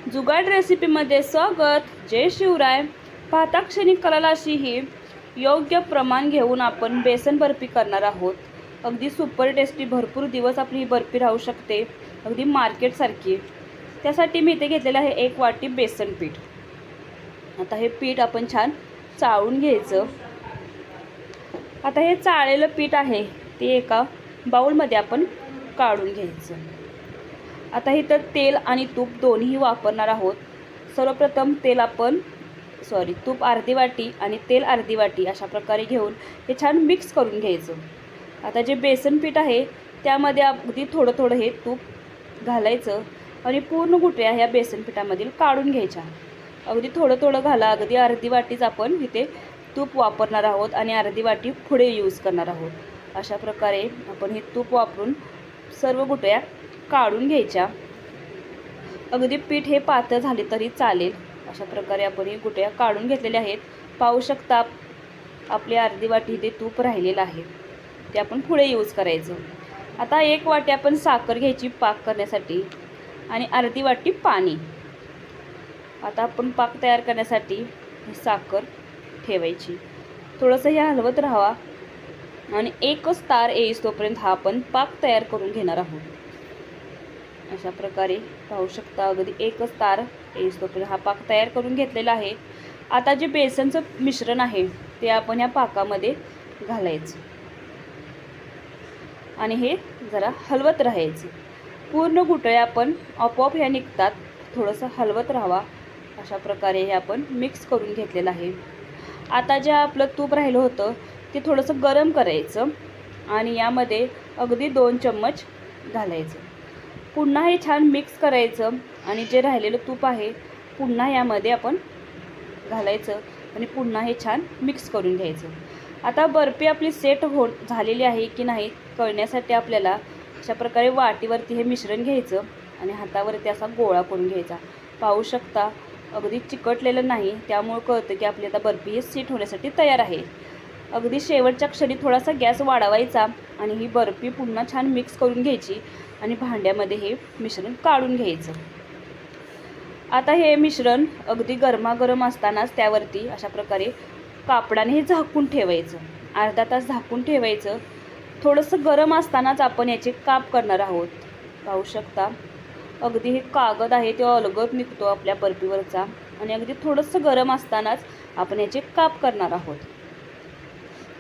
जुगाड रेसिपीमध्ये स्वागत। जय शिवराय। पाहता क्षणी कळाल अशी ही योग्य प्रमाण घेऊन आपण बेसन बर्फी करणार आहोत। अगदी सुपर टेस्टी, भरपूर दिवस आपली ही बर्फी राहू शकते, अगदी मार्केट सारखी। त्यासाठी मी इथे घेतलेले आहे 1 वाटी बेसन पीठ। आता हे पीठ आपण छान चाळून घ्यायचं। आता हे चाळलेलं पीठ आहे ते एका बाउलमध्ये आपण काढून घ्यायचं। आता इथं तेल आणि तूप दोन्ही वापरणार आहोत। सर्वप्रथम तूप अर्धी वाटी आणि तेल अर्धी वाटी अशा प्रकारे घेऊन हे छान मिक्स करून घ्यायचं। आता जे बेसन पीठ आहे त्यामध्ये अगदी थोडं थोडं हे तूप घालायचं आणि पूर्ण गुठळ्या ह्या बेसन पिठामधील काढून घ्यायच्या। अगदी थोडं थोडं घाला, अगदी अर्धी वाटीच आपण इथे तूप वापरणार आहोत आणि अर्धी वाटी पुढे यूज करणार आहोत। अशा प्रकारे आपण हे तूप वापरून सर्व गुठळ्या काढून घ्यायच्या। अगदी पीठ हे पातळ झाले तरी चालेल। अशा प्रकारे आपण हे गुठळ्या काढून घेतलेल्या आहेत। पाहू शकता आपली अर्धी वाटी इथे तूप राहिलेलं आहे, ते आपण पुढे यूज करायचं। आता 1 वाटी आपण साखर घ्यायची पाक करण्यासाठी आणि अर्धी वाटी पाणी। आता आपण पाक तयार करण्यासाठी ही साखर ठेवायची, थोडंसं हे हलवत राहावा आणि एकच तार येईस तोपर्यंत हा आपण पाक तयार करून घेणार आहोत। अशा प्रकारे पाहू शकता अगदी एकच तार येईस तोपर्यंत हा पाक तयार करून घेतलेला आहे। आता जे बेसनचं मिश्रण आहे ते आपण या पाकामध्ये घालायचं आणि हे जरा हलवत राहायचं। पूर्ण गुठळ्या आपण आपोआप ह्या निघतात, थोडंसं हलवत राहावा। अशा प्रकारे हे आपण मिक्स करून घेतलेलं आहे। आता जे आपलं तूप राहिलं होतं ते थोडंसं गरम करायचं आणि यामध्ये अगदी 2 चम्मच घालायचं। पुन्हा हे छान मिक्स करायचं आणि जे राहिलेलं तूप आहे पुन्हा यामध्ये आपण घालायचं आणि पुन्हा हे छान मिक्स करून घ्यायचं। आता बर्फी आपली सेट झालेली आहे की नाही कळण्यासाठी आपल्याला अशा प्रकारे वाटीवरती हे मिश्रण घ्यायचं आणि हातावरती असा गोळा करून घ्यायचा। पाहू शकता अगदी चिकटलेलं नाही, त्यामुळे कळतं की आपली आता बर्फी हे सेट होण्यासाठी तयार आहे। अगदी शेवटच्या क्षणी थोडासा गॅस वाढवायचा आणि ही बर्फी पुन्हा छान मिक्स करून घ्यायची आणि भांड्यामध्ये हे मिश्रण काढून घ्यायचं। आता हे मिश्रण अगदी गरमागरम असतानाच त्यावरती अशा प्रकारे कापडाने हे झाकून ठेवायचं। अर्धा तास झाकून ठेवायचं। थोडंसं गरम असतानाच आपण याचे काप करणार आहोत। पाहू शकता अगदी हे कागद आहे ते अलगद निघतो आपल्या बर्फीवरचा आणि अगदी थोडंसं गरम असतानाच आपण याचे काप करणार आहोत।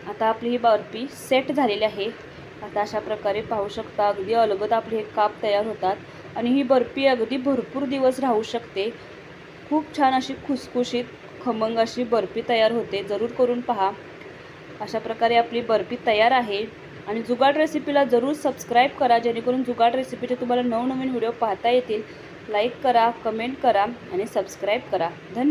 आता आपली ही बर्फी सेट झालेली आहे। आता अशा प्रकारे पाहू शकता अगदी अलगद आपले हे काप तयार होतात आणि ही बर्फी अगदी भरपूर दिवस राहू शकते। खूप छान अशी खुसखुशीत खमंग अशी बर्फी तयार होते। जरूर करून पहा। अशा प्रकारे आपली बर्फी तयार आहे आणि जुगाड रेसिपीला जरूर सबस्क्राईब करा, जेणेकरून जुगाड रेसिपीचे तुम्हाला नवनवीन व्हिडिओ पाहता येतील। लाईक करा, कमेंट करा आणि सबस्क्राईब करा। धन्यवाद।